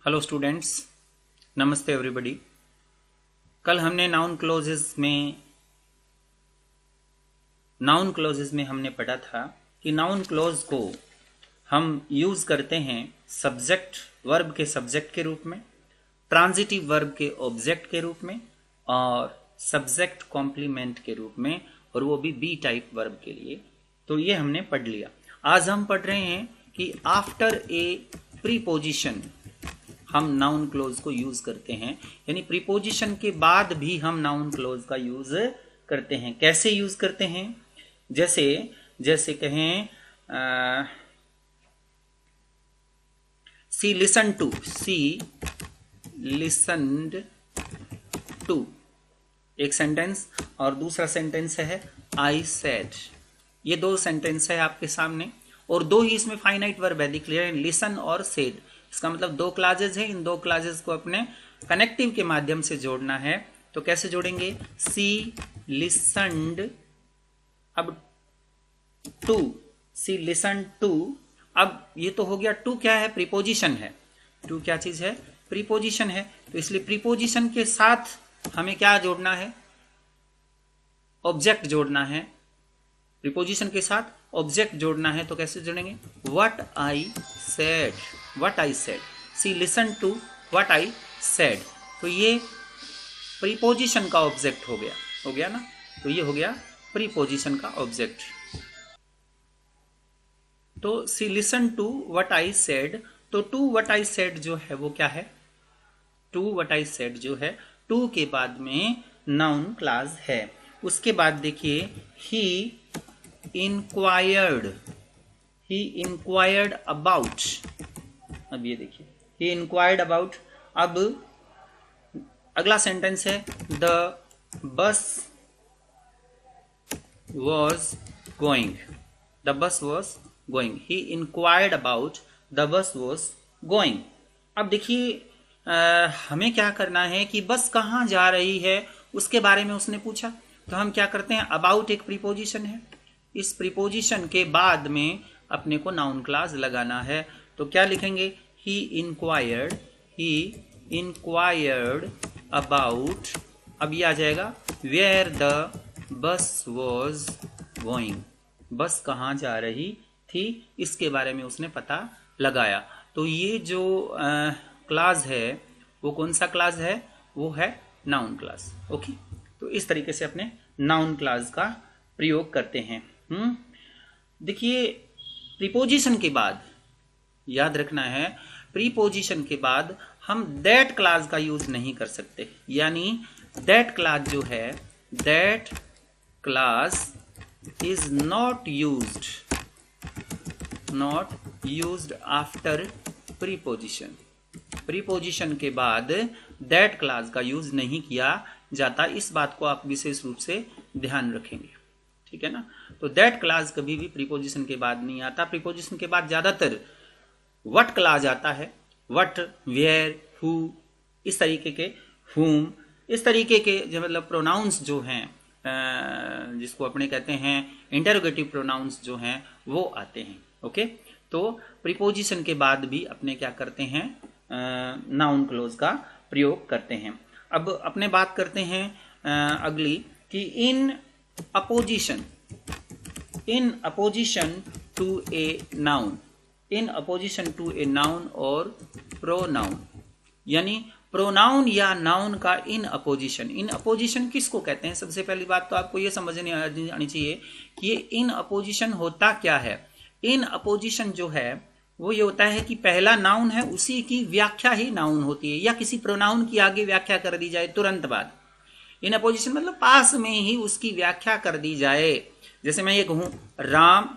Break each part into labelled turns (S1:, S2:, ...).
S1: Hello students, नमस्ते everybody. कल हमने नाउन क्लोजेस में हमने पढ़ा था कि नाउन क्लोज को हम यूज करते हैं सब्जेक्ट वर्ब के सब्जेक्ट के रूप में, ट्रांजिटिव वर्ब के ऑब्जेक्ट के रूप में और सब्जेक्ट कॉम्प्लीमेंट के रूप में, और वो भी बी टाइप वर्ब के लिए। तो ये हमने पढ़ लिया। आज हम पढ़ रहे हैं कि आफ्टर ए प्रीपोजिशन हम नाउन क्लोज को यूज करते हैं, यानी प्रीपोजिशन के बाद भी हम नाउन क्लोज का यूज करते हैं। कैसे यूज करते हैं? जैसे कहें सी लिसनड टू एक सेंटेंस, और दूसरा सेंटेंस है आई सेड। ये दो सेंटेंस है आपके सामने, और दो ही इसमें फाइनाइट वर्ब है, क्लियर, लिसन और सेड। इसका मतलब दो क्लाजेज है। इन दो क्लाजेज को अपने कनेक्टिव के माध्यम से जोड़ना है। तो कैसे जोड़ेंगे? सी लिसनड, अब टू, सी लिसन टू। अब ये तो हो गया, टू क्या है? प्रीपोजिशन है। टू क्या चीज है? प्रीपोजिशन है। तो इसलिए प्रीपोजिशन के साथ हमें क्या जोड़ना है? ऑब्जेक्ट जोड़ना है। प्रीपोजिशन के साथ ऑब्जेक्ट जोड़ना है। तो कैसे जोड़ेंगे? What I said, what I said. See listen to what I said. तो ये प्रीपोजिशन का ऑब्जेक्ट हो गया ना। तो ये हो गया प्रीपोजिशन का ऑब्जेक्ट। तो see listen to what I said. तो टू व्हाट आई सेड जो है वो क्या है? टू व्हाट आई सेड जो है, टू के बाद में नाउन क्लास है। उसके बाद देखिए, ही इंक्वायर्ड अबाउट। अब ये देखिए, ही इंक्वायर्ड अबाउट। अब अगला सेंटेंस है the bus was going. The bus was going. He inquired about the bus was going. अब देखिए, हमें क्या करना है कि बस कहाँ जा रही है उसके बारे में उसने पूछा। तो हम क्या करते हैं? अबाउट एक प्रीपोजिशन है, इस प्रीपोजिशन के बाद में अपने को नाउन क्लास लगाना है। तो क्या लिखेंगे? He inquired about. अब ये आ जाएगा where the bus was going. Bus कहाँ जा रही थी इसके बारे में उसने पता लगाया। तो ये जो क्लास है वो कौन सा क्लास है? वो है नाउन क्लास। ओके, तो इस तरीके से अपने नाउन क्लास का प्रयोग करते हैं। देखिए, प्रीपोजिशन के बाद याद रखना है, प्रीपोजिशन के बाद हम दैट क्लास का यूज नहीं कर सकते। यानी दैट क्लास जो है, that class is not used after preposition. Preposition के बाद दैट क्लास का यूज नहीं किया जाता। इस बात को आप विशेष रूप से ध्यान रखेंगे, ठीक है ना। तो दैट क्लास कभी भी प्रीपोजिशन के बाद नहीं आता। प्रीपोजिशन के बाद ज्यादातर व्हाट क्लास आता है। व्हाट, वेयर, हु, इस तरीके के, हुम, इस तरीके के जो मतलब प्रोनाउंस जो हैं, जिसको अपने कहते हैं इंटरोगेटिव प्रोनाउंस जो हैं, वो आते हैं। ओके, तो प्रीपोजिशन के बाद भी अपने क्या करते हैं? नाउन क्लोज का प्रयोग करते हैं। अब अपने बात करते हैं अगली कि in apposition to a noun और प्रोनाउन, यानी प्रोनाउन या नाउन का इन अपोजिशन किसको कहते हैं? सबसे पहली बात तो आपको यह समझनी आनी चाहिए कि ये इन अपोजिशन होता क्या है। इन अपोजिशन जो है वो ये होता है कि पहला नाउन है, उसी की व्याख्या ही नाउन होती है, या किसी प्रोनाउन की आगे व्याख्या कर दी जाए तुरंत बाद। इन अपोजिशन मतलब पास में ही उसकी व्याख्या कर दी जाए। जैसे मैं ये कहूं, राम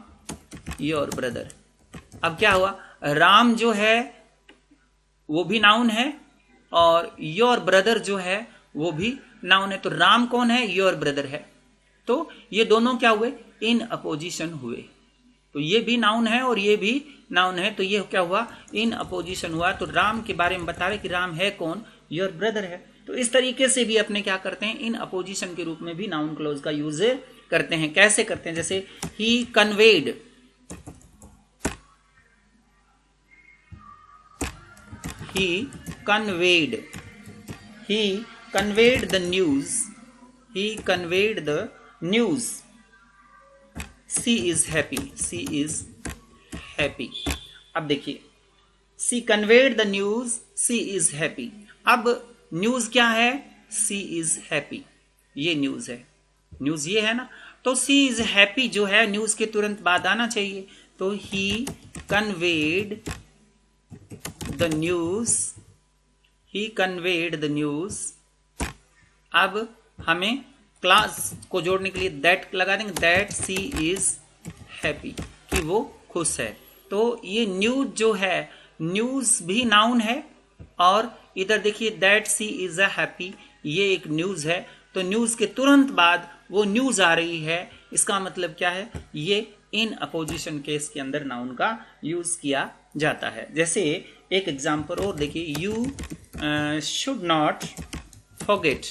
S1: योर ब्रदर। अब क्या हुआ? राम जो है वो भी नाउन है, और योर ब्रदर जो है वो भी नाउन है। तो राम कौन है? योर ब्रदर है। तो ये दोनों क्या हुए? इन अपोजिशन हुए। तो ये भी नाउन है और ये भी नाउन है। तो ये क्या हुआ? इन अपोजिशन हुआ। तो राम के बारे में बता रहे कि राम है कौन? योर ब्रदर है। तो इस तरीके से भी अपने क्या करते हैं? इन अपोजिशन के रूप में भी नाउन क्लोज का यूज करते हैं। कैसे करते हैं? जैसे ही he conveyed the news, he conveyed the news, she is happy। अब देखिए, she conveyed the news, she is happy। अब न्यूज क्या है? she is happy, ये न्यूज है, न्यूज ये है ना, तो she is happy जो है न्यूज के तुरंत बाद आना चाहिए, तो he conveyed the news, he conveyed the news। अब हमें क्लास को जोड़ने के लिए दैट लगा देंगे, दैट शी इज हैप्पी, कि वो खुश है। तो ये न्यूज जो है, न्यूज भी नाउन है, और इधर देखिए that she is a happy, ये एक न्यूज है। तो न्यूज के तुरंत बाद वो न्यूज आ रही है, इसका मतलब क्या है? ये इन अपोजिशन केस के अंदर नाउन का यूज किया जाता है। जैसे एक एग्जाम्पल और देखिए, you should not forget,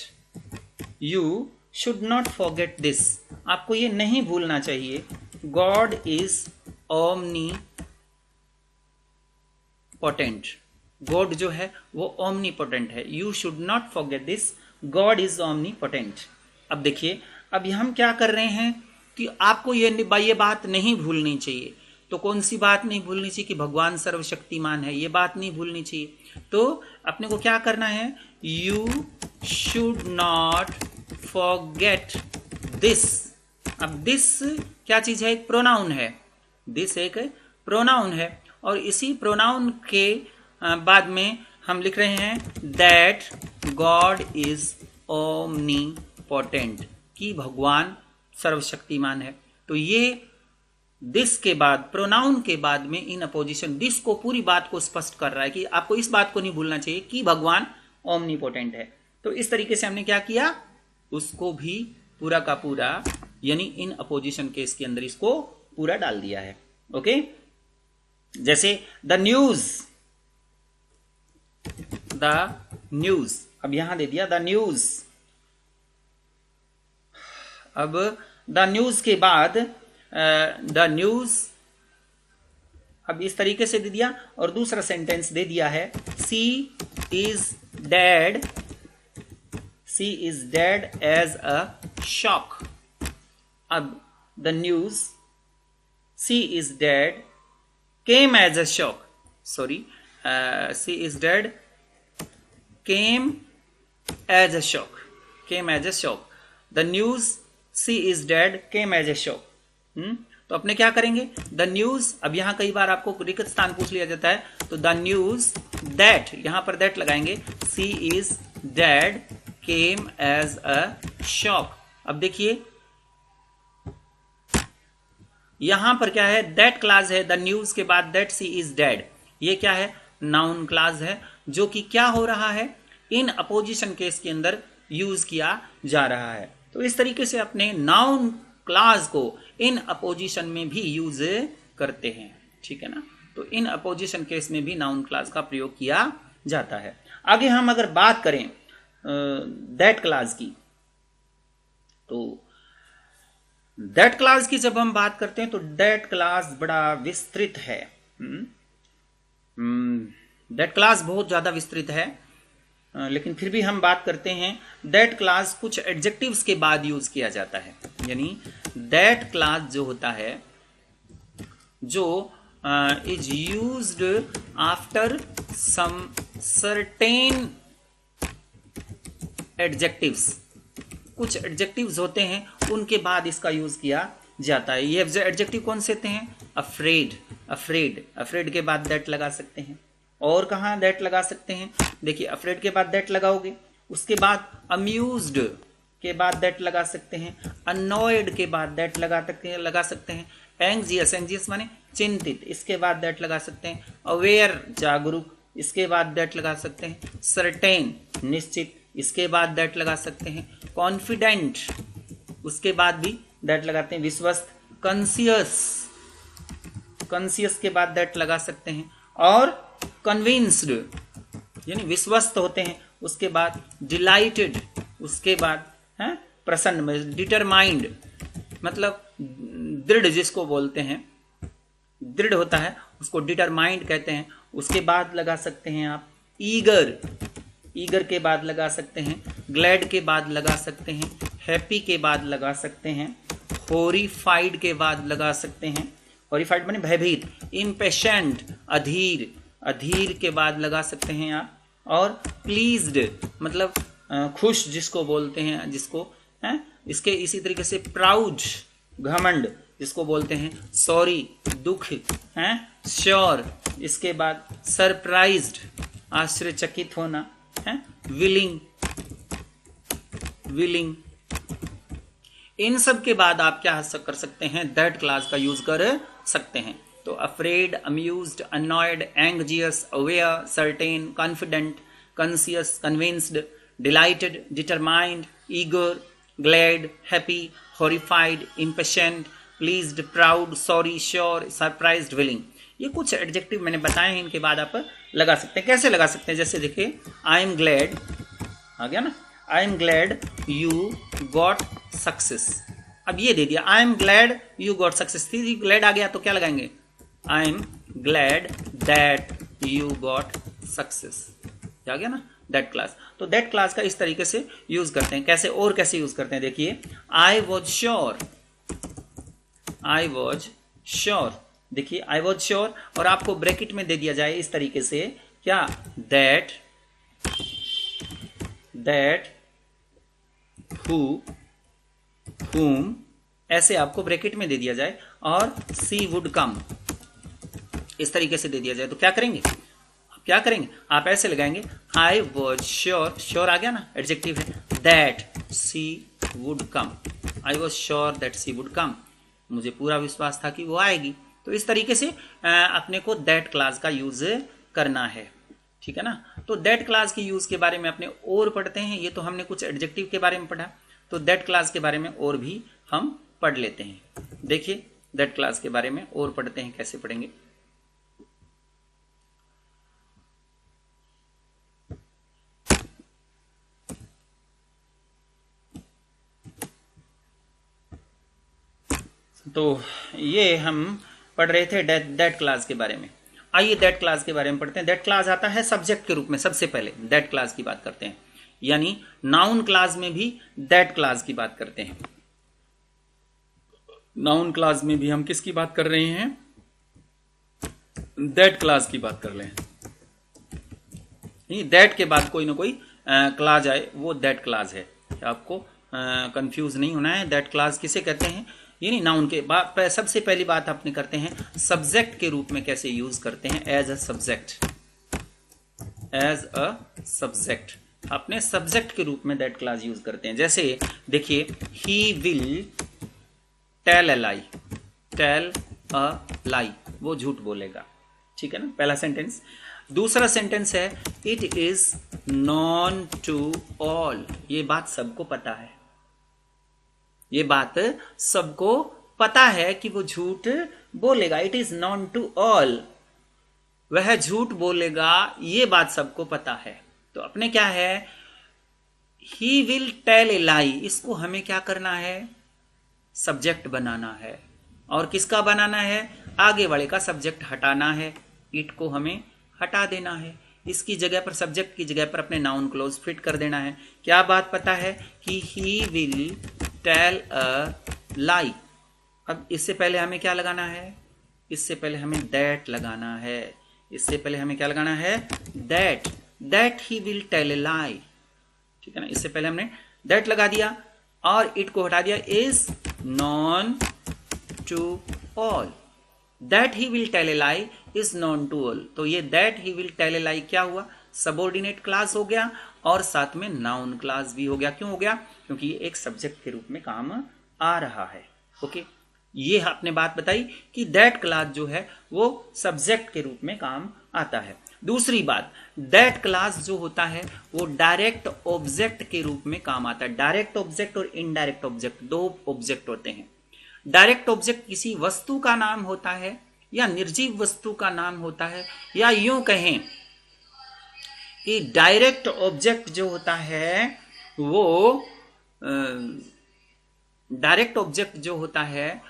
S1: you should not forget this, आपको ये नहीं भूलना चाहिए, God is omni potent, God जो है वो ओमनी पोटेंट है, you should not forget this, God is omni potent. अब देखिए, अब हम क्या कर रहे हैं कि आपको ये बात नहीं भूलनी चाहिए। तो कौन सी बात नहीं भूलनी चाहिए? कि भगवान सर्वशक्तिमान है, ये बात नहीं भूलनी चाहिए। तो अपने को क्या करना है? You should not forget this. अब दिस क्या चीज है? एक प्रोनाउन है, दिस एक प्रोनाउन है, और इसी प्रोनाउन के बाद में हम लिख रहे हैं दैट गॉड इज ओमनीपोटेंट, कि भगवान सर्वशक्तिमान है। तो ये दिस के बाद, प्रोनाउन के बाद में इन अपोजिशन दिस को पूरी बात को स्पष्ट कर रहा है कि आपको इस बात को नहीं भूलना चाहिए कि भगवान ओमनीपोटेंट है। तो इस तरीके से हमने क्या किया, उसको भी पूरा का पूरा, यानी इन अपोजिशन केस के अंदर इसको पूरा डाल दिया है। ओके, जैसे द न्यूज, अब यहां दे दिया द न्यूज। अब द न्यूज के बाद द न्यूज, अब इस तरीके से दे दिया, और दूसरा सेंटेंस दे दिया है she is dead, she is dead as a shock. अब the news she is dead came as a shock, sorry, she is dead came as a shock, came as a shock. The news she is dead came as a shock. तो अपने क्या करेंगे? The news, अब यहां कई बार आपको रिक्त स्थान पूछ लिया जाता है, तो द न्यूज दैट, यहां पर दैट लगाएंगे, she is dead came as a shock. अब देखिए यहां पर क्या है? दैट क्लास है, द न्यूज के बाद दैट शी इज डेड, ये क्या है? नाउन क्लास है, जो कि क्या हो रहा है? इन अपोजिशन केस के अंदर यूज किया जा रहा है। तो इस तरीके से अपने नाउन क्लास को इन अपोजिशन में भी यूज करते हैं, ठीक है ना। तो इन अपोजिशन केस में भी नाउन क्लास का प्रयोग किया जाता है। आगे हम अगर बात करें दैट क्लास की, तो दैट क्लास की जब हम बात करते हैं तो दैट क्लास बड़ा विस्तृत है। दैट क्लास बहुत ज्यादा विस्तृत है, लेकिन फिर भी हम बात करते हैं। दैट क्लास कुछ एडजेक्टिव्स के बाद यूज किया जाता है, यानी दैट क्लास जो होता है, जो is used after some certain adjectives, कुछ एडजेक्टिव्स होते हैं उनके बाद इसका यूज किया जाता है। ये एडजेक्टिव कौन से होते हैं? अफ्रेड, अफ्रेड, अफ्रेड के बाद दैट लगा सकते हैं। और कहां दैट लगा सकते हैं? देखिए अफ्रेड के बाद दैट लगाओगे, उसके बाद अम्यूज्ड के बाद दैट लगा सकते हैं, अनॉयड के बाद दैट लगा सकते हैं, एंग्जियस, एंग्जियस माने चिंतित, इसके बाद दैट लगा सकते हैं, अवेयर जागरूक, इसके बाद दैट लगा सकते हैं, सर्टेन निश्चित, इसके बाद दैट लगा सकते हैं, कॉन्फिडेंट, उसके बाद भी दैट लगाते हैं, विश्वस्त, कॉन्शियस, कॉन्शियस के बाद दैट लगा सकते हैं, और कन्विंस्ड यानी विश्वस्त होते हैं, उसके बाद डिलाइटेड, उसके बाद है प्रसन्न में, डिटरमाइंड मतलब दृढ़ जिसको बोलते हैं, दृढ़ होता है उसको डिटरमाइंड कहते हैं। उसके बाद लगा सकते हैं आप ईगर, ईगर के बाद लगा सकते हैं, ग्लैड के बाद लगा सकते हैं, हैप्पी के बाद लगा सकते हैं, हॉरिफाइड के बाद लगा सकते हैं, हॉरिफाइड माने भयभीत, इम्पेशेंट अधीर, अधीर के बाद लगा सकते हैं आप, और प्लीज्ड मतलब खुश जिसको बोलते हैं, जिसको है इसके इसी तरीके से प्राउड घमंड जिसको बोलते हैं, सॉरी दुख है, श्योर इसके बाद सरप्राइज्ड आश्चर्यचकित होना है, विलिंग, विलिंग। इन सब के बाद आप क्या कर सकते हैं, दैट क्लास का यूज कर सकते हैं। तो afraid, amused, annoyed, anxious, aware, certain, confident, conscious, convinced, delighted, determined, eager, glad, happy, horrified, impatient, pleased, proud, sorry, sure, surprised, willing. ये कुछ एडजेक्टिव मैंने बताए हैं, इनके बाद आप लगा सकते हैं। कैसे लगा सकते हैं, जैसे देखिए आई एम ग्लैड आ गया ना, I am glad you got success. अब ये दे दिया I am glad you got success, थी ग्लैड आ गया तो क्या लगाएंगे, I am glad that you got success, आ गया ना दैट क्लास। तो दैट क्लास का इस तरीके से यूज करते हैं। कैसे और कैसे यूज करते हैं, देखिए आई was sure, I was sure, देखिए आई वॉज श्योर और आपको ब्रैकेट में दे दिया जाए इस तरीके से क्या, दैट, दैट हु, whom, ऐसे आपको ब्रैकेट में दे दिया जाए और सी वुड कम इस तरीके से दे दिया जाए तो क्या करेंगे, क्या करेंगे आप ऐसे लगाएंगे आई वॉज श्योर, श्योर आ गया ना एडजेक्टिव है, that she would come, I was sure that she would come, मुझे पूरा विश्वास था कि वो आएगी। तो इस तरीके से अपने को दैट क्लास का यूज करना है, ठीक है ना। तो दैट क्लास के यूज के बारे में अपने और पढ़ते हैं। ये तो हमने कुछ एडजेक्टिव के बारे में पढ़ा, तो दैट क्लास के बारे में और भी हम पढ़ लेते हैं। देखिए दैट क्लास के बारे में और पढ़ते हैं, कैसे पढ़ेंगे। तो ये हम पढ़ रहे थे दैट क्लास के बारे में। आइए दैट क्लास के बारे में पढ़ते हैं। दैट क्लास आता है सब्जेक्ट के रूप में। सबसे पहले दैट क्लास की बात करते हैं, यानी नाउन क्लास में भी दैट क्लास की बात करते हैं। नाउन क्लास में भी हम किसकी बात कर रहे हैं, दैट क्लास की बात कर रहे हैं। दैट के बाद कोई ना कोई क्लास आए वो दैट क्लास है, आपको कंफ्यूज नहीं होना है। दैट क्लास किसे कहते हैं, यानी नाउन के बाद सबसे पहली बात अपने करते हैं सब्जेक्ट के रूप में कैसे यूज करते हैं, as a subject, as a subject अपने सब्जेक्ट के रूप में दैट क्लास यूज करते हैं। जैसे देखिए he will tell a lie, tell a lie वो झूठ बोलेगा, ठीक है ना, पहला सेंटेंस। दूसरा सेंटेंस है it is known to all, ये बात सबको पता है, ये बात सबको पता है कि वो झूठ बोलेगा। It is known to all, वह झूठ बोलेगा, ये बात सबको पता है। तो अपने क्या है, ही विल टेल ए लाई, इसको हमें क्या करना है, सब्जेक्ट बनाना है। और किसका बनाना है, आगे वाले का सब्जेक्ट हटाना है, इट को हमें हटा देना है। इसकी जगह पर, सब्जेक्ट की जगह पर अपने नाउन क्लोज फिट कर देना है। क्या बात पता है कि ही विल टेल अ लाई। अब इससे पहले हमें क्या लगाना है, इससे पहले हमें दैट लगाना है। इससे पहले हमें क्या लगाना है, that, that he will tell a lie, ठीक है ना। इससे पहले हमने दैट लगा दिया और इट को हटा दिया, is known to all, that he will tell a lie is known to all. तो ये that he will tell a lie क्या हुआ, सबऑर्डिनेट क्लास हो गया और साथ में नाउन क्लास भी हो गया। क्यों हो गया, क्योंकि ये एक सब्जेक्ट के रूप में काम आ रहा है। ओके, ये आपने बात बताई कि दैट क्लास जो है वो सब्जेक्ट के रूप में काम आता है। दूसरी बात, दैट क्लास जो होता है वो डायरेक्ट ऑब्जेक्ट के रूप में काम आता है। डायरेक्ट ऑब्जेक्ट और इनडायरेक्ट ऑब्जेक्ट, दो ऑब्जेक्ट होते हैं। डायरेक्ट ऑब्जेक्ट किसी वस्तु का नाम होता है या निर्जीव वस्तु का नाम होता है, या यूं कहें कि डायरेक्ट ऑब्जेक्ट जो होता है वो डायरेक्ट ऑब्जेक्ट जो होता है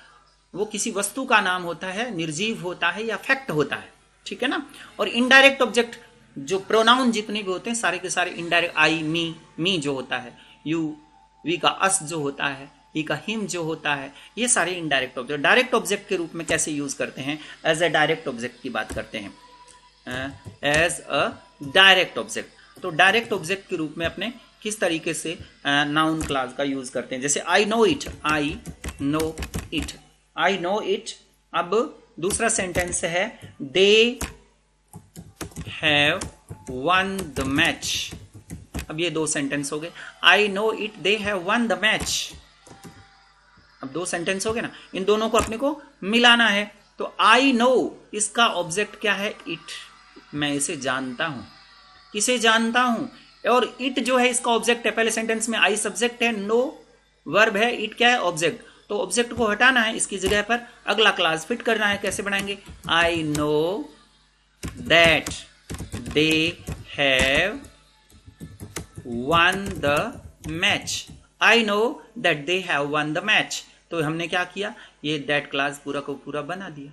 S1: वो किसी वस्तु का नाम होता है, निर्जीव होता है या फैक्ट होता है, ठीक है ना। और इनडायरेक्ट ऑब्जेक्ट जो प्रोनाउन जितने भी होते हैं सारे के सारे इनडायरेक्ट, आई, मी जो होता है, यू, वी का अस जो होता है, ही का हिम जो होता है, ये सारे इनडायरेक्ट ऑब्जेक्ट। डायरेक्ट ऑब्जेक्ट के रूप में कैसे यूज करते हैं? एज ए डायरेक्ट ऑब्जेक्ट की बात करते हैं, एज अ डायरेक्ट ऑब्जेक्ट। तो डायरेक्ट ऑब्जेक्ट के रूप में अपने किस तरीके से नाउन क्लास का यूज करते हैं? जैसे आई know it, I know it, I know it. अब दूसरा सेंटेंस है they have one the match. अब ये दो सेंटेंस हो गए, आई know it, they have one the match. अब दो सेंटेंस हो गए ना, इन दोनों को अपने को मिलाना है। तो आई नो, इसका ऑब्जेक्ट क्या है? इट, मैं इसे जानता हूं। किसे जानता हूं? और इट जो है इसका ऑब्जेक्ट है। पहले सेंटेंस में आई सब्जेक्ट है, नो वर्ब है, इट क्या है? ऑब्जेक्ट। तो ऑब्जेक्ट को हटाना है, इसकी जगह पर अगला क्लास फिट करना है। कैसे बनाएंगे? I know that they have one the match, I know that they have one the match. तो हमने क्या किया? ये दैट क्लास पूरा को पूरा बना दिया।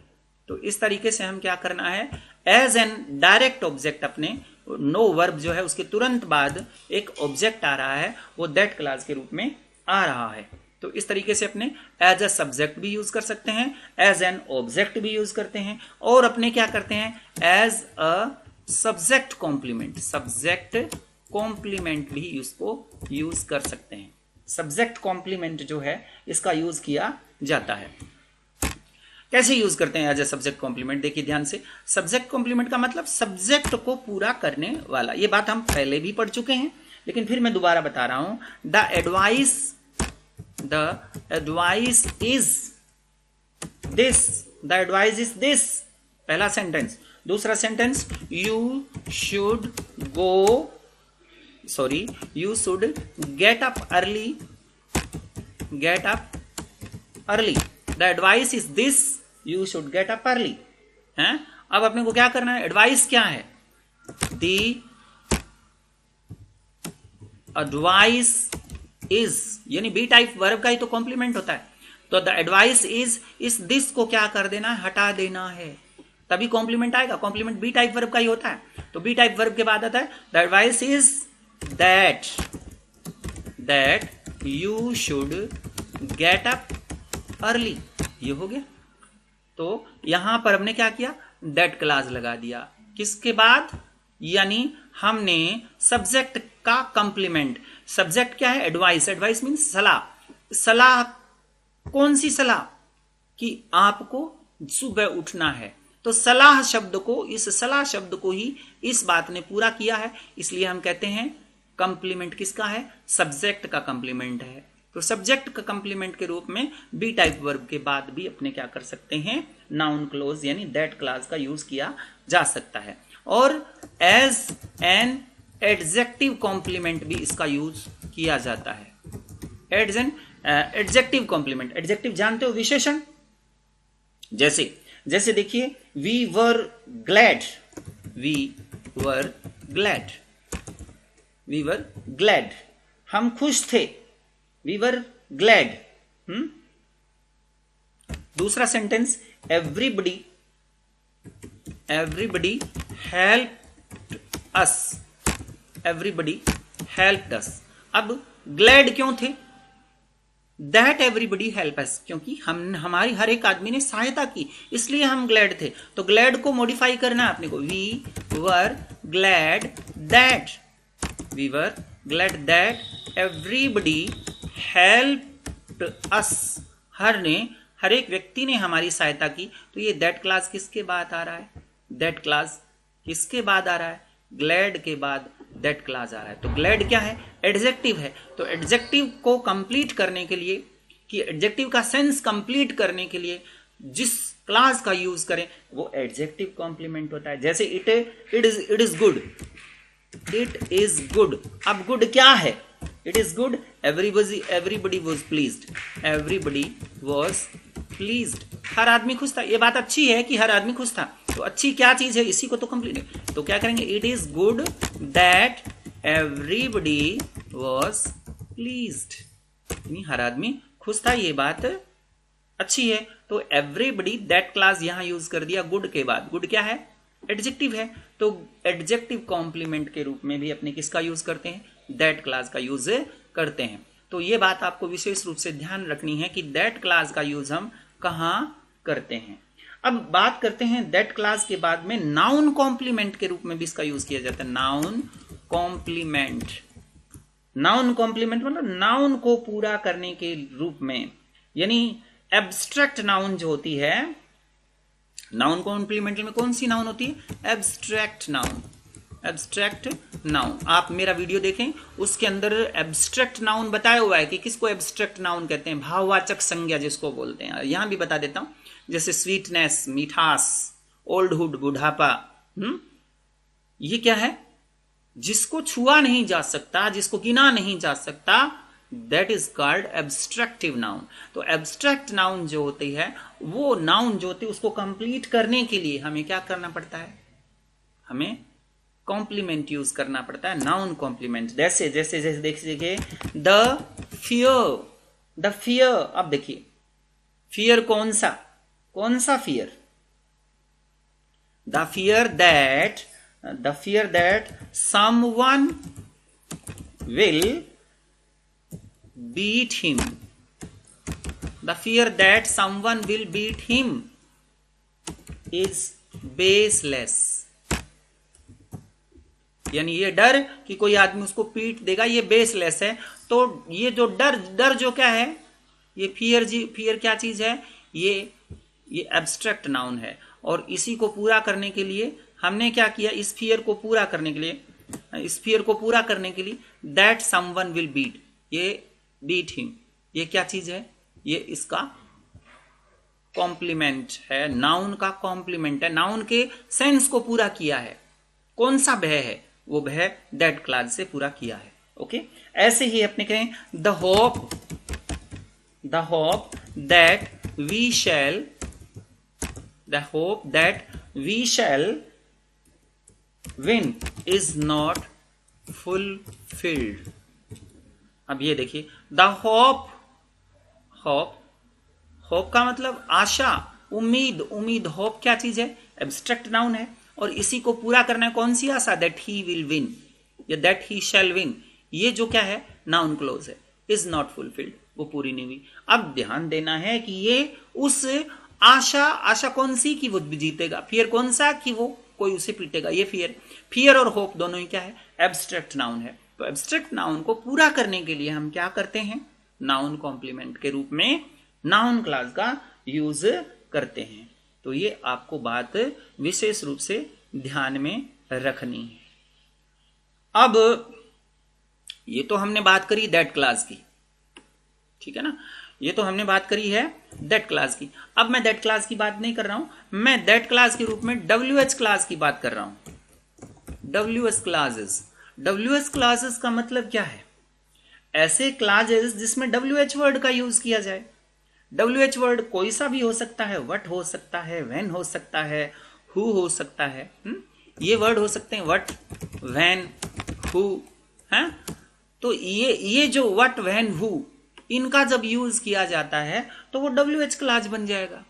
S1: तो इस तरीके से हम क्या करना है? एज एन डायरेक्ट ऑब्जेक्ट, अपने नो वर्ब जो है उसके तुरंत बाद एक ऑब्जेक्ट आ रहा है, वो दैट क्लास के रूप में आ रहा है। तो इस तरीके से अपने एज अ सब्जेक्ट भी यूज कर सकते हैं, एज एन ऑब्जेक्ट भी यूज करते हैं, और अपने क्या करते हैं? As a subject complement, subject complement भी उसको यूज कर सकते हैं। सब्जेक्ट कॉम्प्लीमेंट जो है इसका यूज किया जाता है। कैसे यूज करते हैं एज ए सब्जेक्ट कॉम्प्लीमेंट? देखिए ध्यान से, सब्जेक्ट कॉम्प्लीमेंट का मतलब सब्जेक्ट को पूरा करने वाला। ये बात हम पहले भी पढ़ चुके हैं, लेकिन फिर मैं दोबारा बता रहा हूं। The advice is this, the advice is this, पहला सेंटेंस। दूसरा sentence, you should get up early, get up early. The advice is this, you should get up early. है, अब अपने को क्या करना है? एडवाइस क्या है? द एडवाइस इज, यानी बी टाइप वर्ब का ही तो कॉम्प्लीमेंट होता है। तो द एडवाइस इस दिस को क्या कर देना है? हटा देना है, तभी कॉम्प्लीमेंट आएगा। कॉम्प्लीमेंट बी टाइप वर्ब का ही होता है। तो बी टाइप वर्ब के बाद आता है the advice is that you should get up early. ये हो गया। तो यहां पर हमने क्या किया? दैट क्लास लगा दिया। किसके बाद? यानी हमने सब्जेक्ट का कंप्लीमेंट। सब्जेक्ट क्या है? एडवाइस। एडवाइस मीन्स सलाह। सलाह, कौन सी सलाह? कि आपको सुबह उठना है। तो सलाह शब्द को, इस सलाह शब्द को ही इस बात ने पूरा किया है, इसलिए हम कहते हैं कंप्लीमेंट किसका है? सब्जेक्ट का कंप्लीमेंट है। तो सब्जेक्ट का कंप्लीमेंट के रूप में बी टाइप वर्ब के बाद भी अपने क्या कर सकते हैं? नाउन क्लोज यानी दैट क्लास का यूज किया जा सकता है। और एज एन एडजेक्टिव कॉम्प्लीमेंट भी इसका यूज किया जाता है। As an adjective complement. Adjective जानते हो? विशेषण। जैसे देखिए, we were glad, we were glad, we were glad, हम खुश थे, वी वर ग्लैड। दूसरा sentence, everybody helped us, everybody helped us. अब ग्लैड क्यों थे? दैट एवरीबडी हेल्प अस, क्योंकि हमारी हर एक आदमी ने सहायता की, इसलिए हम ग्लैड थे। तो ग्लैड को मॉडिफाई करना है अपने को। We were glad that, we were glad that everybody helped us, हर एक व्यक्ति ने हमारी सहायता की। तो ये दैट क्लास किसके बाद आ रहा है? दैट क्लास किसके बाद आ रहा है? ग्लैड के बाद दैट क्लास आ रहा है। तो ग्लैड क्या है? एडजेक्टिव है। तो एडजेक्टिव को कंप्लीट करने के लिए, कि एडजेक्टिव का सेंस कंप्लीट करने के लिए जिस क्लास का यूज करें वो एडजेक्टिव कॉम्प्लीमेंट होता है। जैसे it is good, it is good. अब गुड क्या है? It is good, everybody was pleased, everybody was pleased, हर आदमी खुश था। ये बात अच्छी है कि हर आदमी खुश था। तो अच्छी क्या चीज है? इसी को तो कंप्लीट है। तो क्या करेंगे? It is good that everybody was pleased, यानी हर आदमी खुश था, ये बात अच्छी है। तो एवरीबडी दैट क्लास यहां यूज कर दिया गुड के बाद। गुड क्या है? एडजेक्टिव है। तो एडजेक्टिव कॉम्प्लीमेंट के रूप में भी अपने किसका यूज करते हैं, दैट क्लास का यूज करते हैं। तो ये बात आपको विशेष रूप से ध्यान रखनी है कि दैट क्लास का यूज हम कहाँ करते हैं। अब बात करते हैं दैट क्लास के बाद में नाउन कॉम्प्लीमेंट के रूप में भी इसका यूज किया जाता है। नाउन कॉम्प्लीमेंट, नाउन कॉम्प्लीमेंट मतलब नाउन को पूरा करने के रूप में, यानी एब्स्ट्रैक्ट नाउन जो होती है, नाउन कॉम्प्लीमेंट में कौन सी नाउन होती है, एब्स्ट्रैक्ट नाउन। एब्स्ट्रैक्ट नाउन, आप मेरा वीडियो देखें, उसके अंदर एब्स्ट्रैक्ट नाउन बताया हुआ है कि किसको एब्स्ट्रैक्ट नाउन कहते हैं, भाववाचक संज्ञा जिसको बोलते हैं। यहां भी बता देता हूं, जैसे स्वीटनेस, मिठास, ओल्डहुड, बुढ़ापा। ये क्या है, जिसको छुआ नहीं जा सकता, जिसको गिना नहीं जा सकता, दैट इज कॉल्ड एब्स्ट्रैक्टिव नाउन। तो एब्स्ट्रैक्ट नाउन जो होती है, वो नाउन जो होती है उसको कंप्लीट करने के लिए हमें क्या करना पड़ता है, हमें कॉम्प्लीमेंट यूज करना पड़ता है, नाउन कॉम्प्लीमेंट। जैसे जैसे जैसे देखिए द फियर, द फियर, अब देखिए फियर कौन सा, कौन सा fear, the fear that someone will beat him, the fear that someone will beat him is baseless। यानी ये डर कि कोई आदमी उसको पीट देगा, ये बेसलेस है। तो ये जो डर जो क्या है, ये फियर क्या चीज है, ये एब्स्ट्रैक्ट नाउन है। और इसी को पूरा करने के लिए हमने क्या किया, इस फियर को पूरा करने के लिए दैट समवन विल बीट, ये बीट हिम, ये क्या चीज है, ये इसका कॉम्प्लीमेंट है, नाउन का कॉम्प्लीमेंट है, नाउन के सेंस को पूरा किया है। कौन सा भय है, वो भय दैट क्लास से पूरा किया है। ओके, ऐसे ही अपने कहें the hope that we shall win is not fulfilled. अब ये देखिए द होप का मतलब आशा, उम्मीद। होप क्या चीज है, एब्स्ट्रैक्ट नाउन है। और इसी को पूरा करना है, कौन सी आशा, दैट ही विल विन या दैट ही शैल विन, ये जो क्या है, नाउन क्लोज है। इज नॉट फुलफिल्ड, वो पूरी नहीं हुई। अब ध्यान देना है कि ये उस आशा कौन सी, कि वो जीतेगा। फियर कौन सा, कि वो कोई उसे पीटेगा। ये फियर और होप दोनों ही क्या है, एब्स्ट्रैक्ट नाउन है। तो एब्स्ट्रैक्ट नाउन को पूरा करने के लिए हम क्या करते हैं, नाउन कॉम्प्लीमेंट के रूप में नाउन क्लास का यूज करते हैं। तो ये आपको बात विशेष रूप से ध्यान में रखनी है। अब ये तो हमने बात करी दैट क्लास की, ठीक है ना, ये तो हमने बात करी है दैट क्लास की। अब मैं दैट क्लास की बात नहीं कर रहा हूं, मैं दैट क्लास के रूप में WH क्लास की बात कर रहा हूं। WH क्लासेस का मतलब क्या है, ऐसे क्लासेस जिसमें WH वर्ड का यूज किया जाए। WH वर्ड कोई सा भी हो सकता है, व्हाट हो सकता है, व्हेन हो सकता है, हु हो सकता है। ये वर्ड हो सकते हैं व्हाट, व्हेन, हु, है। तो ये जो व्हाट, व्हेन, हु, इनका जब यूज किया जाता है तो वो WH क्लास बन जाएगा,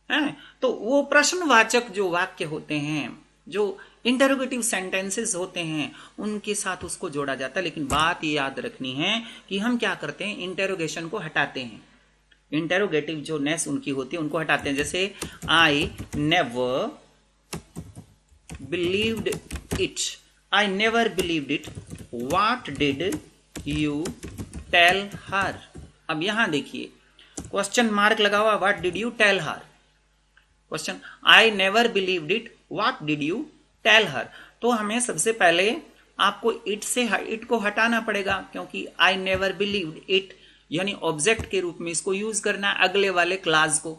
S1: है। तो वो प्रश्नवाचक जो वाक्य होते हैं, जो इंटरोगेटिव सेंटेंसेस होते हैं, उनके साथ उसको जोड़ा जाता है। लेकिन बात ये याद रखनी है कि हम क्या करते हैं, इंटेरोगेशन को हटाते हैं। इंटेरोगेटिव जो नेस उनकी होती है उनको हटाते हैं। जैसे I never believed it, what did you tell her. अब यहां देखिए क्वेश्चन मार्क लगा हुआ, what did you tell her, question. I never believed it, what did you tell her. तो हमें सबसे पहले आपको इट को हटाना पड़ेगा, क्योंकि आई नेवर बिलीव्ड इट यानी ऑब्जेक्ट के रूप में इसको यूज करना है अगले वाले क्लास को।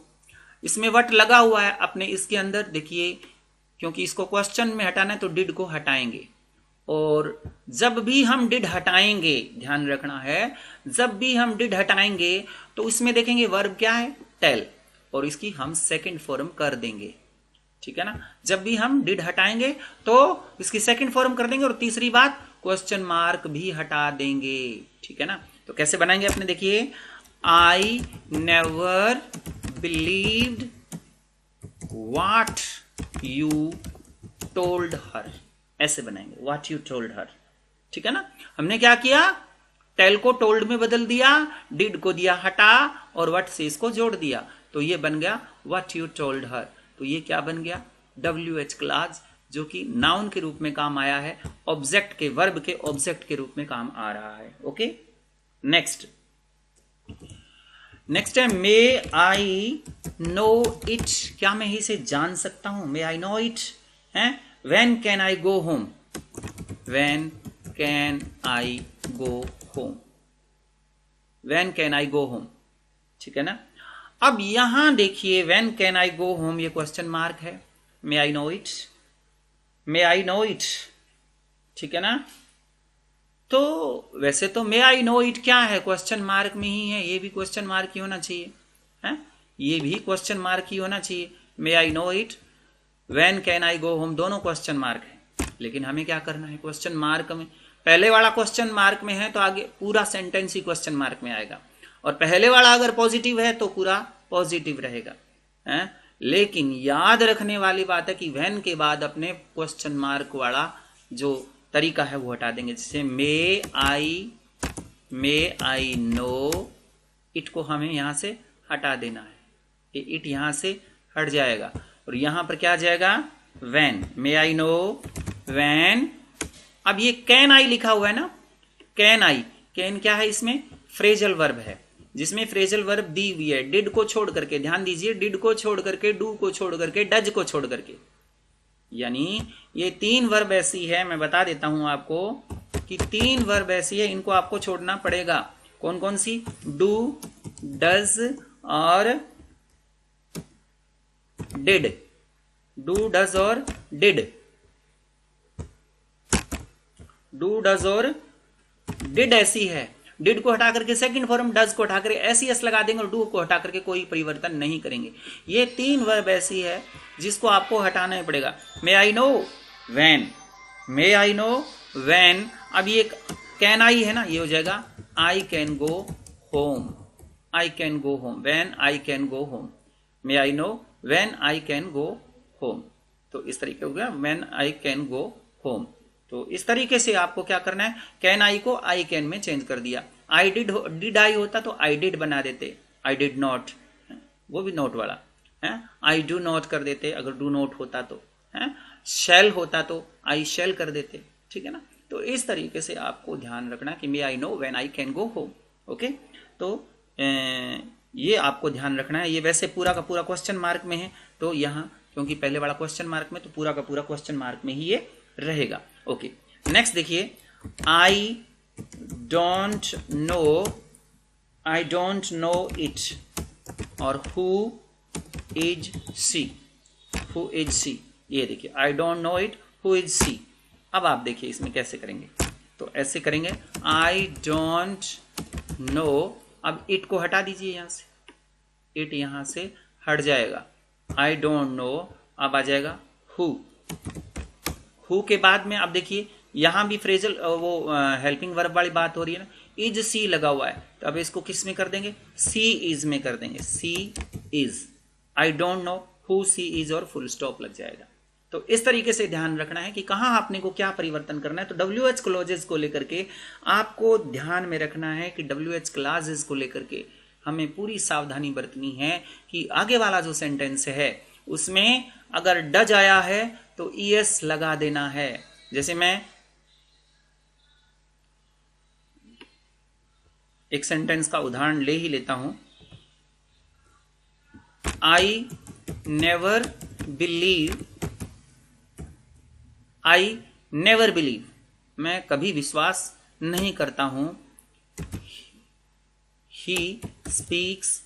S1: इसमें व्हाट लगा हुआ है अपने इसके अंदर, देखिए क्योंकि इसको क्वेश्चन में हटाना है तो डिड को हटाएंगे। और जब भी हम डिड हटाएंगे, ध्यान रखना है, जब भी हम डिड हटाएंगे तो इसमें देखेंगे वर्ब क्या है, टेल, और इसकी हम सेकंड फॉर्म कर देंगे, ठीक है ना। जब भी हम डिड हटाएंगे तो इसकी सेकंड फॉर्म कर देंगे, और तीसरी बात क्वेश्चन मार्क भी हटा देंगे, ठीक है ना। तो कैसे बनाएंगे अपने, देखिए आई never believed what you told her, ऐसे बनाएंगे, व्हाट यू टोल्ड हर, ठीक है ना। हमने क्या किया, टेल को टोल्ड में बदल दिया, डिड को दिया हटा और व्हाट से इसको जोड़ दिया, तो ये बन गया व्हाट यू टोल्ड हर। तो ये क्या बन गया, WH क्लॉज, जो कि नाउन के रूप में काम आया है, ऑब्जेक्ट के, वर्ब के ऑब्जेक्ट के रूप में काम आ रहा है। ओके, नेक्स्ट है मे आई नो इट, क्या मैं इसे जान सकता हूं, मे आई नो इट है। When can I go home, when can I go home, when can I go home, ठीक है ना। अब यहां देखिए when can I go home, ये क्वेश्चन मार्क है, may I know it, may I know it, ठीक है ना। तो वैसे तो मे आई नो इट क्या है, क्वेश्चन मार्क में ही है, ये भी क्वेश्चन मार्क ही होना चाहिए, है, ये भी क्वेश्चन मार्क ही होना चाहिए। May I know it, when can I go home, दोनों क्वेश्चन मार्क है, लेकिन हमें क्या करना है, क्वेश्चन मार्क में पहले वाला क्वेश्चन मार्क में है तो आगे पूरा सेंटेंस ही क्वेश्चन मार्क में आएगा, और पहले वाला अगर पॉजिटिव है तो पूरा पॉजिटिव रहेगा, है। लेकिन याद रखने वाली बात है कि व्हेन के बाद अपने क्वेश्चन मार्क वाला जो तरीका है वो हटा देंगे। जैसे मे आई नो इट को हमें यहां से हटा देना है, इट यहां से हट जाएगा और यहां पर क्या आ जाएगा, when, may I know when. अब ये कैन आई लिखा हुआ है ना, कैन आई, कैन क्या है, इसमें फ्रेजल वर्ब है, जिसमें फ्रेजल वर्ब दी हुई है डिड को छोड़ करके, ध्यान दीजिए, डिड को छोड़ करके, डू को छोड़ करके, डज को छोड़ करके, यानी ये 3 वर्ब ऐसी है, मैं बता देता हूं आपको कि 3 वर्ब ऐसी है, इनको आपको छोड़ना पड़ेगा। कौन कौन सी, डू, डज और डिड, डू डज और डिड, डू डज और डिड ऐसी है, डिड को हटा करके सेकंड फॉर्म, डज को हटा करके एस एस लगा देंगे और डू को हटा करके कोई परिवर्तन नहीं करेंगे। ये 3 वर्ब ऐसी है जिसको आपको हटाना ही पड़ेगा। May I know when, may I know when, अब ये कैन आई है ना, ये हो जाएगा I can go home, I can go home, when I can go home, may I know when I can go home. तो इस तरीके हो गया when I can go home. तो इस तरीके से आपको क्या करना है, कैन आई को आई कैन में चेंज कर दिया। आई डिड आई होता तो आई डिड बना देते, आई डिड नॉट, वो भी नोट वाला है, आई डू नॉट कर देते अगर डू नॉट होता तो, है, शैल होता तो आई शैल कर देते, ठीक है ना। तो इस तरीके से आपको ध्यान रखना कि may I know when I can go home. Okay, तो ये आपको ध्यान रखना है। ये वैसे पूरा का पूरा क्वेश्चन मार्क में है, तो यहाँ क्योंकि पहले वाला क्वेश्चन मार्क में, तो पूरा का पूरा क्वेश्चन मार्क में ही ये रहेगा। ओके, नेक्स्ट देखिए, आई डोंट नो इट और who is she, who is she, ये देखिए I don't know it, who is she. अब आप देखिए इसमें कैसे करेंगे, तो ऐसे करेंगे, आई डोंट नो, अब इट को हटा दीजिए यहां से, इट यहां से हट जाएगा, आई डोंट नो, अब आ जाएगा हु के बाद में, अब देखिए यहां भी फ्रेजल वो हेल्पिंग वर्ब वाली बात हो रही है ना, इज सी लगा हुआ है, तो अब इसको किस में कर देंगे, सी इज में कर देंगे, she is, I don't know who she is और फुल स्टॉप लग जाएगा। तो इस तरीके से ध्यान रखना है कि कहां आपने को क्या परिवर्तन करना है। तो WH क्लॉजेस को लेकर के आपको ध्यान में रखना है कि WH क्लॉजेस को लेकर के हमें पूरी सावधानी बरतनी है कि आगे वाला जो सेंटेंस है उसमें अगर डज आया है तो ES लगा देना है। जैसे मैं एक सेंटेंस का उदाहरण ले ही लेता हूं, आई नेवर बिलीव, मैं कभी विश्वास नहीं करता हूं, ही स्पीक्स,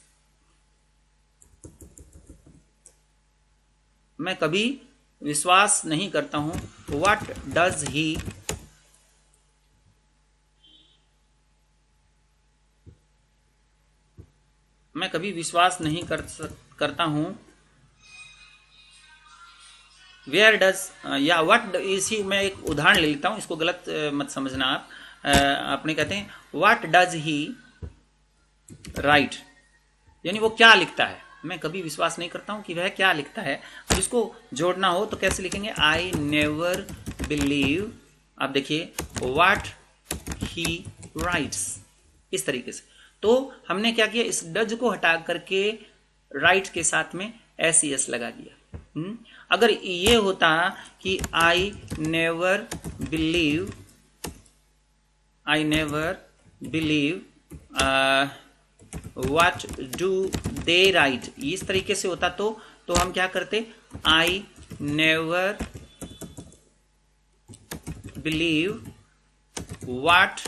S1: मैं कभी विश्वास नहीं करता हूं, व्हाट डज ही, मैं कभी विश्वास नहीं करता हूं, वेयर डज, या व्हाट इज ही। मैं एक उदाहरण ले लेता हूं, इसको गलत मत समझना आप। अपने कहते हैं व्हाट डज ही राइट, यानी वो क्या लिखता है, मैं कभी विश्वास नहीं करता हूं कि वह क्या लिखता है। अब इसको जोड़ना हो तो कैसे लिखेंगे, आई नेवर बिलीव, आप देखिए व्हाट ही राइट्स, इस तरीके से। तो हमने क्या किया, इस डज को हटा करके राइट के साथ में एस लगा दिया। अगर ये होता कि I never believe what do they right, इस तरीके से होता तो हम क्या करते, I never believe what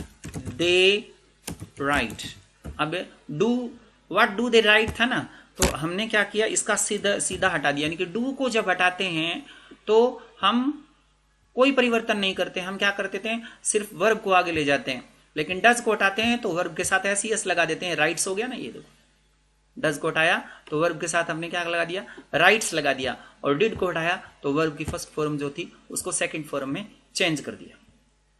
S1: they right. अब व्हाट डू दे राइट था ना, तो हमने क्या किया, इसका सीधा हटा दिया, यानी कि डू को जब हटाते हैं तो हम कोई परिवर्तन नहीं करते, हम क्या करते थे, सिर्फ वर्ब को आगे ले जाते हैं। लेकिन डज को हटाते हैं तो वर्ब के साथ एस लगा देते हैं, राइट्स हो गया ना, ये देखो डज को हटाया तो वर्ब के साथ हमने क्या लगा दिया, राइट्स लगा दिया, और डिड को हटाया तो वर्ब की फर्स्ट फॉर्म जो थी उसको सेकंड फॉर्म में चेंज कर दिया।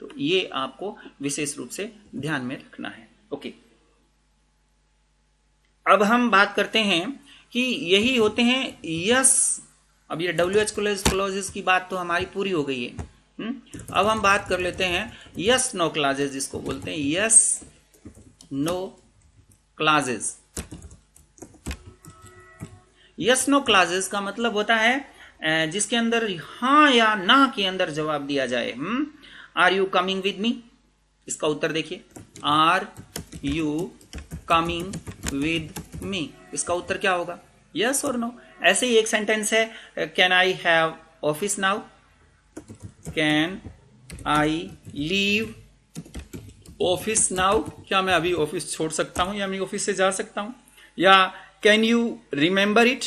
S1: तो ये आपको विशेष रूप से ध्यान में रखना है। ओके, अब हम बात करते हैं कि यही होते हैं यस। अब ये WH क्लॉजेस की बात तो हमारी पूरी हो गई है। अब हम बात कर लेते हैं यस नो क्लॉजेस, जिसको बोलते हैं yes no clauses. Yes no clauses का मतलब होता है जिसके अंदर हाँ या ना के अंदर जवाब दिया जाए। Are you coming with me, इसका उत्तर देखिए, are you coming with me, इसका उत्तर क्या होगा, यस और नो। ऐसे ही एक सेंटेंस है, can I have office now, can I leave office now, क्या मैं अभी ऑफिस छोड़ सकता हूं या मैं ऑफिस से जा सकता हूं, या can you remember it,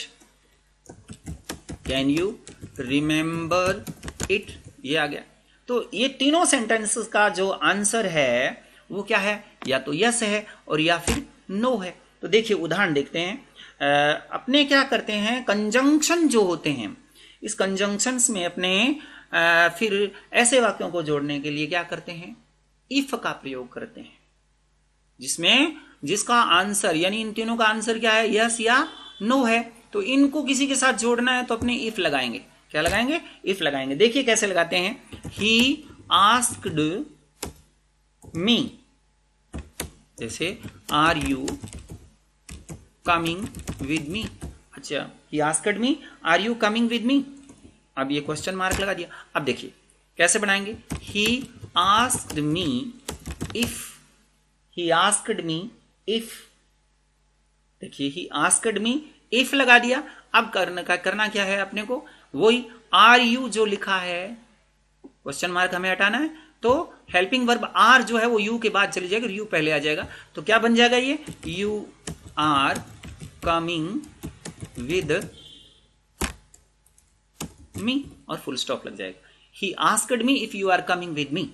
S1: can you remember it, ये आ गया। तो ये तीनों सेंटेंसेस का जो आंसर है वो क्या है, या तो यस है और या फिर नो है। तो देखिए उदाहरण देखते हैं। अपने क्या करते हैं, कंजंक्शन जो होते हैं, इस कंजंक्शंस में अपने फिर ऐसे वाक्यों को जोड़ने के लिए क्या करते हैं, इफ का प्रयोग करते हैं, जिसका आंसर यानी इन तीनों का आंसर क्या है, यस या नो है। तो इनको किसी के साथ जोड़ना है तो अपने इफ लगाएंगे, क्या लगाएंगे, इफ लगाएंगे। देखिए कैसे लगाते हैं, ही आस्क्ड मी, जैसे are you coming with me, अच्छा he asked me are you coming with me, अब ये क्वेश्चन मार्क लगा दिया। अब देखिए कैसे बनाएंगे, ही asked me if, he asked me if, देखिए ही आस्क्ड मी इफ लगा दिया। अब करना क्या है अपने को, वही आर यू जो लिखा है, क्वेश्चन मार्क हमें हटाना है, तो हेल्पिंग वर्ब आर जो है वो यू के बाद चली जाएगी, यू पहले आ जाएगा। तो क्या बन जाएगा ये, you are coming with me, और फुल स्टॉप लग जाएगा। He asked me if you are coming with me,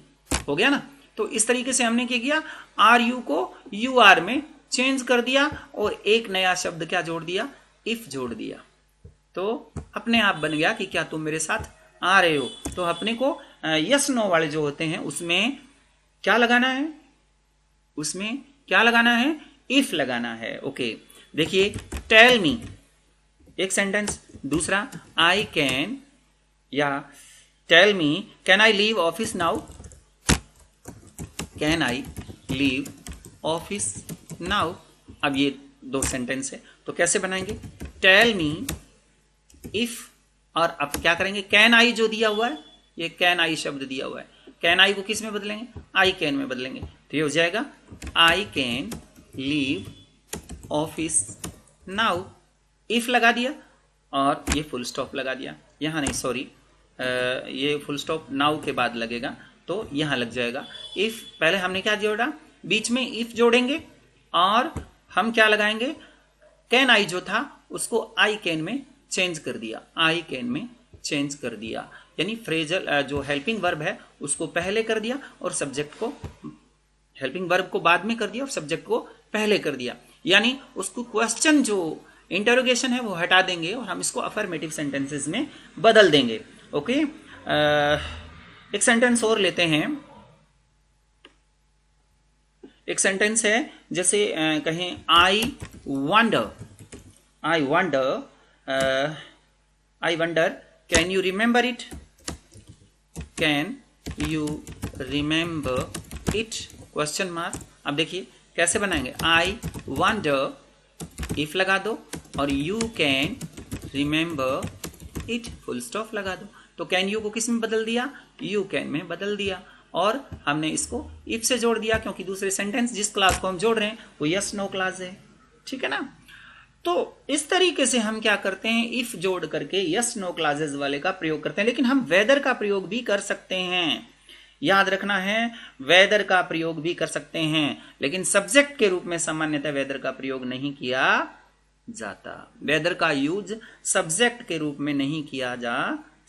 S1: हो गया ना। तो इस तरीके से हमने क्या किया, आर यू को यू आर में चेंज कर दिया और एक नया शब्द क्या जोड़ दिया, इफ जोड़ दिया। तो अपने आप बन गया कि क्या तुम मेरे साथ आ रहे हो। तो अपने को यस नो वाले जो होते हैं उसमें क्या लगाना है, उसमें क्या लगाना है, इफ लगाना है। ओके, देखिए टेल मी एक सेंटेंस, दूसरा आई कैन, या tell me can I leave office now, can I leave office now. अब ये दो सेंटेंस है, तो कैसे बनाएंगे, टेल मी इफ, और अब क्या करेंगे, कैन आई जो दिया हुआ है, ये कैन आई शब्द दिया हुआ है, कैन आई को किस में बदलेंगे, आई कैन में बदलेंगे। तो ये हो जाएगा I can leave office now, if लगा दिया और ये फुल स्टॉप लगा दिया, यहां नहीं सॉरी, ये फुल स्टॉप नाउ के बाद लगेगा तो यहां लग जाएगा। इफ पहले हमने क्या जोड़ा, बीच में इफ जोड़ेंगे और हम क्या लगाएंगे, कैन आई जो था उसको आई कैन में चेंज कर दिया, आई कैन में चेंज कर दिया, यानी फ्रेजल जो हेल्पिंग वर्ब है उसको पहले कर दिया और सब्जेक्ट को, हेल्पिंग वर्ब को बाद में कर दिया और सब्जेक्ट को पहले कर दिया। यानी उसको क्वेश्चन जो इंटरोगेशन है वो हटा देंगे और हम इसको अफर्मेटिव सेंटेंसेस में बदल देंगे। ओके, एक सेंटेंस और लेते हैं। एक सेंटेंस है जैसे कहें I wonder, I wonder, can you remember it? Can you remember it? Question mark. अब देखिए कैसे बनाएंगे, I wonder, if लगा दो और you can remember it, full stop लगा दो। तो कैन यू को किस में बदल दिया, यू कैन में बदल दिया, और हमने इसको इफ से जोड़ दिया क्योंकि दूसरे सेंटेंस जिस क्लास को हम जोड़ रहे हैं वो यस नो क्लास है, ठीक है ना। तो इस तरीके से हम क्या करते हैं, इफ जोड़ करके यस नो क्लासेस वाले का प्रयोग करते हैं। लेकिन हम वेदर का प्रयोग भी कर सकते हैं, याद रखना है, वेदर का प्रयोग भी कर सकते हैं, लेकिन सब्जेक्ट के रूप में सामान्यतः वेदर का प्रयोग नहीं किया जाता। वेदर का यूज सब्जेक्ट के रूप में नहीं किया जा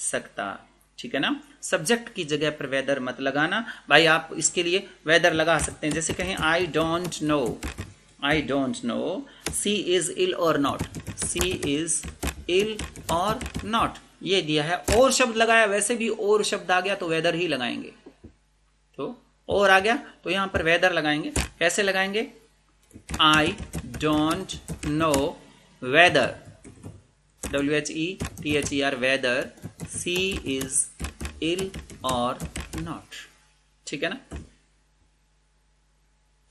S1: सकता, ठीक है ना। सब्जेक्ट की जगह पर वेदर मत लगाना भाई। आप इसके लिए वेदर लगा सकते हैं, जैसे कहें I don't know she is ill or not, C is ill or not, ये दिया है। और शब्द लगाया, वैसे भी और शब्द आ गया तो वेदर ही लगाएंगे, तो और आ गया तो यहां पर वेदर लगाएंगे। कैसे लगाएंगे, I don't know whether, WHETHER, whether, she is ill or not, ठीक है ना।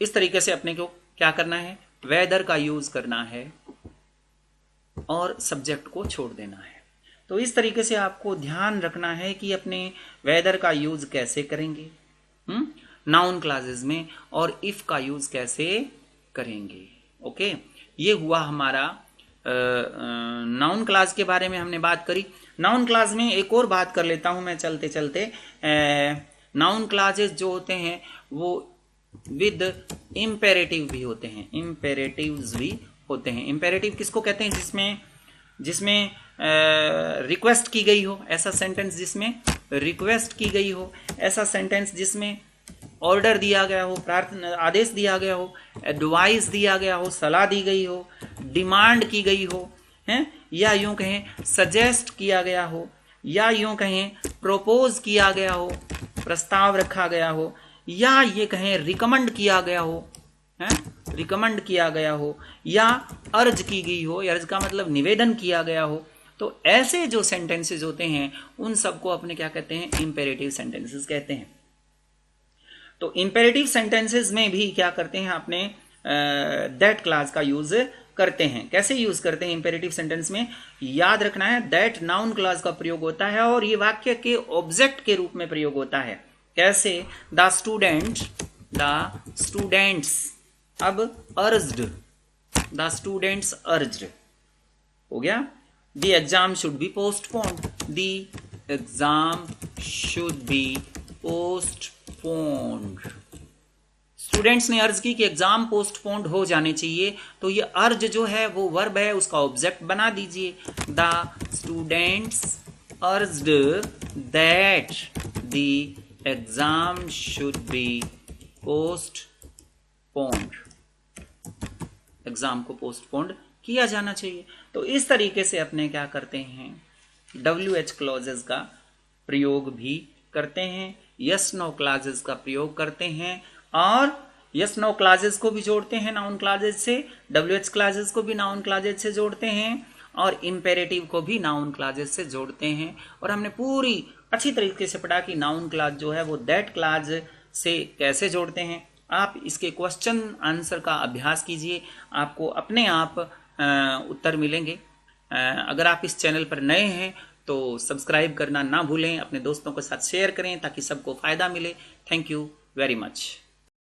S1: इस तरीके से अपने को क्या करना है, वेदर का यूज करना है और सब्जेक्ट को छोड़ देना है। तो इस तरीके से आपको ध्यान रखना है कि अपने वेदर का यूज कैसे करेंगे नाउन क्लासेस में, और इफ का यूज कैसे करेंगे। ओके, ये हुआ हमारा नाउन क्लास के बारे में हमने बात करी। नाउन क्लास में एक और बात कर लेता हूं मैं चलते चलते। नाउन क्लासेस जो होते हैं वो विद इम्पेरेटिव भी होते हैं, इम्पेरेटिव्स भी होते हैं। इम्पेरेटिव किसको कहते हैं, जिसमें रिक्वेस्ट की गई हो, ऐसा सेंटेंस जिसमें रिक्वेस्ट की गई हो, ऐसा सेंटेंस जिसमें ऑर्डर दिया गया हो, प्रार्थना आदेश दिया गया हो, एडवाइस दिया गया हो, सलाह दी गई हो, डिमांड की गई हो, हैं, या यूं कहें सजेस्ट किया गया हो, या यूं कहें प्रोपोज किया गया हो, प्रस्ताव रखा गया हो, या ये कहें रिकमेंड किया गया हो, हैं, रिकमेंड किया गया हो, या अर्ज की गई हो, अर्ज का मतलब निवेदन किया गया हो। तो ऐसे जो सेंटेंसेस होते हैं उन सबको अपने क्या कहते हैं, इंपेरेटिव सेंटेंसेस कहते हैं। तो इंपेरेटिव सेंटेंसेस में भी क्या करते हैं, अपने दैट क्लास का यूज करते हैं। कैसे यूज करते हैं इंपेरेटिव सेंटेंस में, याद रखना है, दैट नाउन क्लास का प्रयोग होता है और ये वाक्य के ऑब्जेक्ट के रूप में प्रयोग होता है। कैसे, द स्टूडेंट्स, अब अर्ज्ड, द स्टूडेंट्स अर्ज्ड हो गया। The exam should be postponed, the exam should be postponed. Students ने अर्ज की कि एग्जाम पोस्टपोन्ड हो जाने चाहिए, तो ये अर्ज जो है वो वर्ब है, उसका ऑब्जेक्ट बना दीजिए। The students urged that the exam should be postponed, exam को पोस्टपोन्ड किया जाना चाहिए। तो इस तरीके से अपने क्या करते हैं, WH क्लॉजेस का प्रयोग भी करते हैं, यस नो क्लॉजेस का प्रयोग करते हैं, और यस नो क्लॉजेस को भी जोड़ते हैं नाउन क्लॉजेस से, WH क्लॉजेस को भी नाउन क्लॉजेस से जोड़ते हैं, और इंपेरेटिव को भी नाउन क्लॉजेस से जोड़ते हैं। और हमने पूरी अच्छी तरीके से पढ़ा कि नाउन क्लॉज जो है वो दैट क्लॉज से कैसे जोड़ते हैं। आप इसके क्वेश्चन आंसर का अभ्यास कीजिए, आपको अपने आप उत्तर मिलेंगे। अगर आप इस चैनल पर नए हैं तो सब्सक्राइब करना ना भूलें, अपने दोस्तों के साथ शेयर करें ताकि सबको फायदा मिले। Thank you very much.